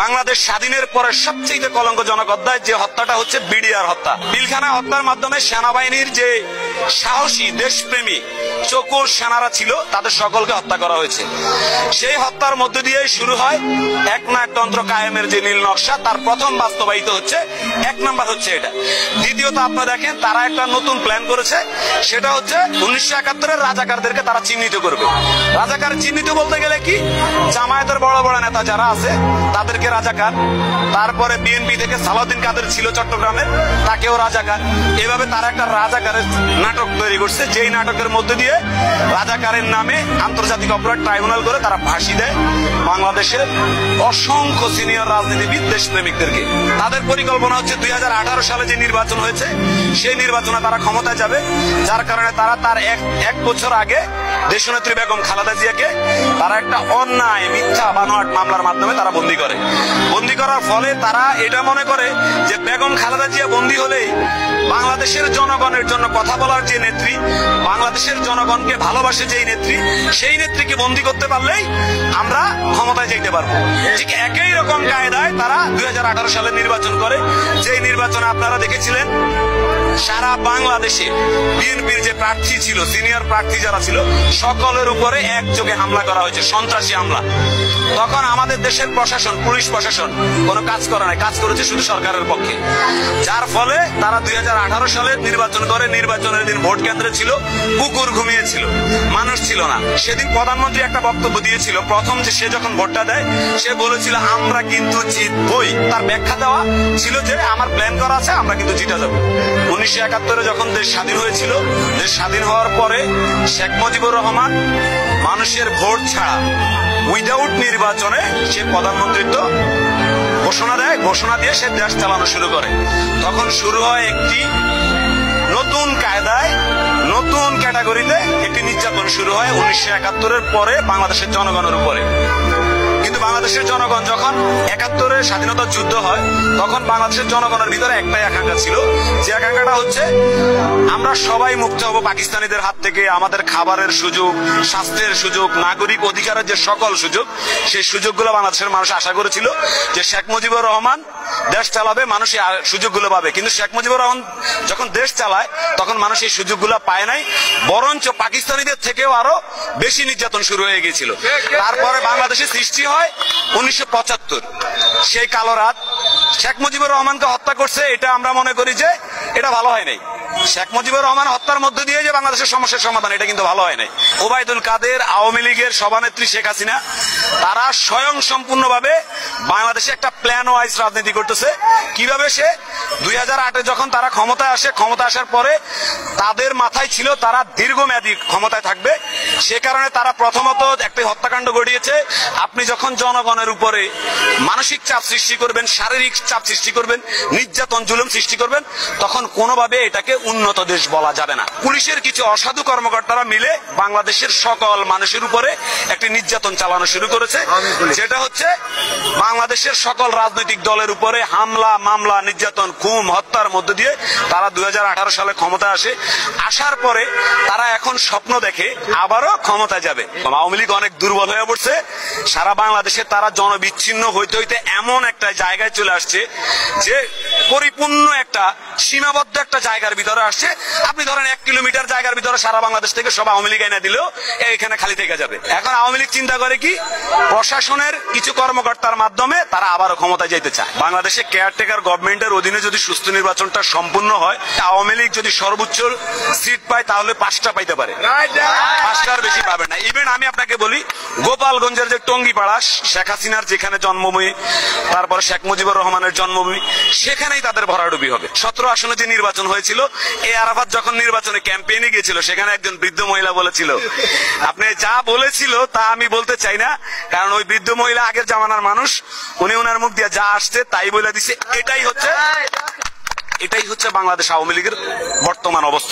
বাংলাদেশ স্বাধীনের পরে সবচেয়ে কলঙ্কজনক অধ্যায় যে হত্যাটা হচ্ছে বিডিআর হত্যা। পিলখানা হত্যার মাধ্যমে সেনাবাহিনীর যে সাহসী দেশপ্রেমী চকুর সেনারা ছিল তাদের সকলকে হত্যা করা হয়েছে। সেই হত্যার মধ্য দিয়ে শুরু হয় একনায়কতন্ত্র কায়েমের যে নীল নকশা, তার প্রথম বাস্তবায়িত হচ্ছে। এক নাম্বার হচ্ছে এটা। দ্বিতীয়ত আপনারা দেখেন তারা একটা নতুন প্ল্যান করেছে, সেটা হচ্ছে 1971-এর রাজাকারদেরকে তারা চিহ্নিত করবে। রাজাকার চিহ্নিত বলতে গেলে কি, জামায়াতের বড় বড় নেতা যারা আছে তাদেরকে রাজাকার, তারপরে বিএনপি থেকে সালাউদ্দিন কাদের ছিল চট্টগ্রামের, তাকেও রাজাকার। এভাবে তারা একটা রাজাকারের নাটক তৈরি করছে, যেই নাটকের মধ্যে দিয়ে রাজাকারের নামে আন্তর্জাতিক অপরাধ ট্রাইব্যুনাল করে তারা ফাঁসি দেয় বাংলাদেশের অসংখ্য সিনিয়র রাজনীতিবিদ দেশপ্রেমিকদেরকে। তাদের পরিকল্পনা হচ্ছে 2018 সালে যে নির্বাচন হয়েছে সেই নির্বাচনে তারা ক্ষমতায় যাবে, যার কারণে তারা তার এক বছর আগে দেশনেত্রী বেগম খালেদা জিয়াকে তারা একটা অন্যায় মিথ্যা বানোয়াট মামলার মাধ্যমে তারা বন্দী করে। বন্দী করার ফলে তারা এটা মনে করে যে বেগম খালেদা জিয়া বন্দী হলেই বাংলাদেশের জনগণের জন্য কথা বলার যে নেত্রী, বাংলাদেশের জনগণকে ভালোবাসে যেই নেত্রী, সেই নেত্রীকে বন্দী করতে পারলেই আমরা ক্ষমতায় যেতে পারবো। ঠিক একই রকম কায়দায় তারা 2018 সালে নির্বাচন করে, যেই নির্বাচনে আপনারা দেখেছিলেন সারা বাংলাদেশে বিএনপির যে প্রার্থী ছিল, সিনিয়র প্রার্থী যারা ছিল, সকলের উপরে একযোগে হামলা করা হয়েছে, সন্ত্রাসী হামলা। তখন আমাদের দেশের প্রশাসন, পুলিশ প্রশাসন কোনো কাজ করে নাই, কাজ করেছে শুধু সরকারের পক্ষে। যার ফলে তারা 2018 সালে নির্বাচন করে। নির্বাচনের দিন ভোট কেন্দ্রে ছিল কুকুর ঘুমিয়েছিল, মানুষ ছিল না। সেদিন প্রধানমন্ত্রী একটা বক্তব্য দিয়েছিল, প্রথম যে সে যখন ভোটটা দেয় সে বলেছিল আমরা কিন্তু জিতবই। তার ব্যাখ্যা দেওয়া ছিল যে আমার প্ল্যান করা আছে, আমরা কিন্তু জিতে যাবো। 1971-এ যখন দেশ স্বাধীন হয়েছিল, দেশ স্বাধীন হওয়ার পরে শেখ মুজিবুর রহমান মানুষের ভোট ছাড়া উইদাউট নির্বাচনে সে প্রধানমন্ত্রিত্ব ঘোষণা দেয়। ঘোষণা দিয়ে সে দেশ চালানো শুরু করে। তখন শুরু হয় একটি নতুন কায়দায়, নতুন ক্যাটাগরিতে একটি নির্যাতন শুরু হয় 1971-এর পরে বাংলাদেশের জনগণের উপরে। কিন্তু বাংলাদেশের জনগণ যখন 71-এর স্বাধীনতার যুদ্ধ হয়, তখন বাংলাদেশের জনগণের ভিতরে একটাই আকাঙ্ক্ষা ছিল, যে আকাঙ্ক্ষাটা হচ্ছে আমরা সবাই মুক্ত হব পাকিস্তানিদের হাত থেকে। আমাদের খাবারের সুযোগ, স্বাস্থ্যের সুযোগ, নাগরিক অধিকারের যে সকল সুযোগ, সেই সুযোগগুলো বাংলাদেশের মানুষ আশা করেছিল যে শেখ মুজিবুর রহমান দেশ চালাবে, মানুষ এই সুযোগগুলো পাবে। কিন্তু শেখ মুজিবুর রহমান যখন দেশ চালায় তখন মানুষ এই সুযোগগুলো পায় নাই, বরঞ্চ পাকিস্তানিদের থেকেও আরো বেশি নির্যাতন শুরু হয়ে গিয়েছিল। তারপরে বাংলাদেশে সৃষ্টি হয় 1975, সেই কালো রাত। শেখ মুজিবুর রহমানকে হত্যা করছে, এটা আমরা মনে করি যে এটা ভালো হয় নাই। শেখ মুজিবুর রহমান হত্যার মধ্য দিয়ে যে বাংলাদেশের সমস্যার সমাধান, এটা কিন্তু ভালো হয় নাই। ওবায়দুল কাদের, আওয়ামী লীগের সভানেত্রী শেখ হাসিনা, তারা স্বয়ং সম্পূর্ণভাবে বাংলাদেশে একটা প্ল্যান ওয়াইজ রাজনীতি করতেছে। কিভাবে সে 2008-এ যখন তারা ক্ষমতায় আসে, ক্ষমতা আসার পরে তাদের মাথায় ছিল তারা দীর্ঘমেয়াদী ক্ষমতায় থাকবে। সে কারণে তারা প্রথমত একটি হত্যাকাণ্ড ঘটিয়েছে। আপনি যখন জনগণের উপরে মানসিক চাপ সৃষ্টি করবেন, শারীরিক চাপ সৃষ্টি করবেন, নির্যাতন জুলুম সৃষ্টি করবেন, তখন কোনোভাবে এটাকে উন্নত দেশ বলা যাবে না। পুলিশের কিছু অসাধু কর্মকর্তারা মিলে বাংলাদেশের সকল মানুষের উপরে একটি নির্যাতন চালানো শুরু করেছে, যেটা হচ্ছে বাংলাদেশের সকল রাজনৈতিক দলের উপরে হামলা, মামলা, নির্যাতন, খুন, হত্যার মধ্য দিয়ে তারা 2018 সালে ক্ষমতা আসে। আসার পরে তারা এখন স্বপ্ন দেখে আবারও ক্ষমতায় যাবে। আওয়ামী লীগ অনেক দুর্বল হয়ে পড়ছে, সারা বাংলাদেশে তারা জনবিচ্ছিন্ন হইতে হইতে এমন একটা জায়গায় চলে আসছে যে পরিপূর্ণ একটা সীমাবদ্ধ একটা জায়গার ভিতরে আসছে। আপনি ধরেন 1 কিলোমিটার জায়গার ভিতরে সারা বাংলাদেশ থেকে সব আওয়ামী লীগ এনে দিলেও এখানে খালি থেকে যাবে। এখন আওয়ামী লীগ চিন্তা করে কি, প্রশাসনের কিছু কর্মকর্তার মাধ্যমে তারা আবারও ক্ষমতায় যেতে চায়। বাংলাদেশে কেয়ারটেকার গভর্নমেন্টের অধীনে যদি সুস্থ নির্বাচনটা সম্পূর্ণ হয়, আওয়ামী লীগ যদি সর্বোচ্চ সিট পায় তাহলে 5টা পাইতে পারে, 5টার বেশি পাবে না। ইভেন আমি আপনাকে বলি, গোপালগঞ্জের যে টঙ্গিপাড়া, শেখ হাসিনার যেখানে জন্মভূমি, তারপরে শেখ মুজিবুর রহমানের জন্মভূমি, সেখানেই তাদের ভরাডুবি হবে। 17 আসনে যে নির্বাচন হয়েছিল, এ আরাফাত যখন নির্বাচনে ক্যাম্পেইনে গিয়েছিল, সেখানে একজন বৃদ্ধ মহিলা বলেছিল, আপনি যা বলেছিল তা আমি বলতে চাই না, কারণ ওই বৃদ্ধ মহিলা আগের জামানার মানুষ, উনি ওনার মুখ দিয়ে যা আসছে তাই বলে দিছে। এটাই হচ্ছে বাংলাদেশ আওয়ামী লীগের বর্তমান অবস্থা।